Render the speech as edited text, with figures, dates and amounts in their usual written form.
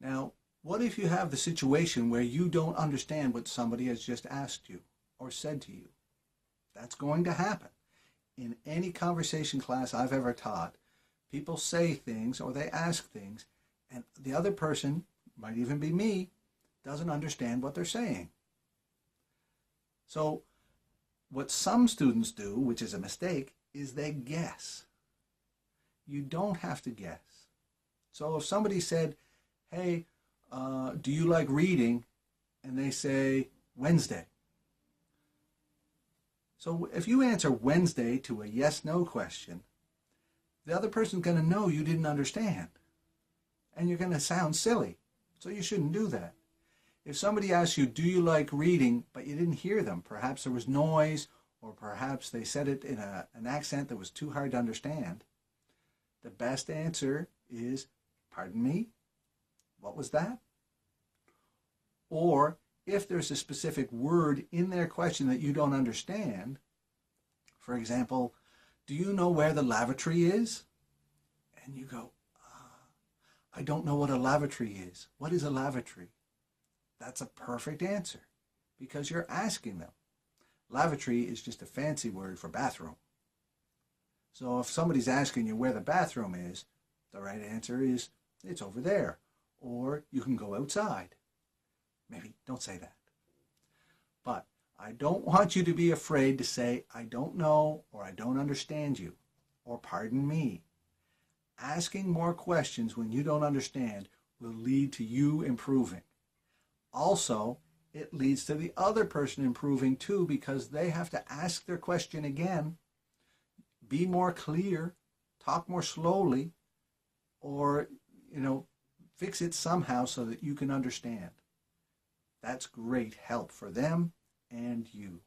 Now, what if you have the situation where you don't understand what somebody has just asked you or said to you? That's going to happen. In any conversation class I've ever taught, people say things or they ask things, and the other person, might even be me, doesn't understand what they're saying. So, what some students do, which is a mistake, is they guess. You don't have to guess. So, if somebody said, hey, do you like reading? And they say, Wednesday. So if you answer Wednesday to a yes-no question, the other person's going to know you didn't understand. And you're going to sound silly. So you shouldn't do that. If somebody asks you, do you like reading, but you didn't hear them, perhaps there was noise, or perhaps they said it in an accent that was too hard to understand, the best answer is, pardon me, what was that? Or if there's a specific word in their question that you don't understand, for example, do you know where the lavatory is? And you go, I don't know what a lavatory is. What is a lavatory? That's a perfect answer because you're asking them. Lavatory is just a fancy word for bathroom. So if somebody's asking you where the bathroom is, the right answer is, it's over there. Or you can go outside. Maybe don't say that. But I don't want you to be afraid to say, I don't know, or I don't understand you, or pardon me. Asking more questions when you don't understand will lead to you improving. Also, it leads to the other person improving too because they have to ask their question again, be more clear, talk more slowly, or, fix it somehow so that you can understand. That's great help for them and you.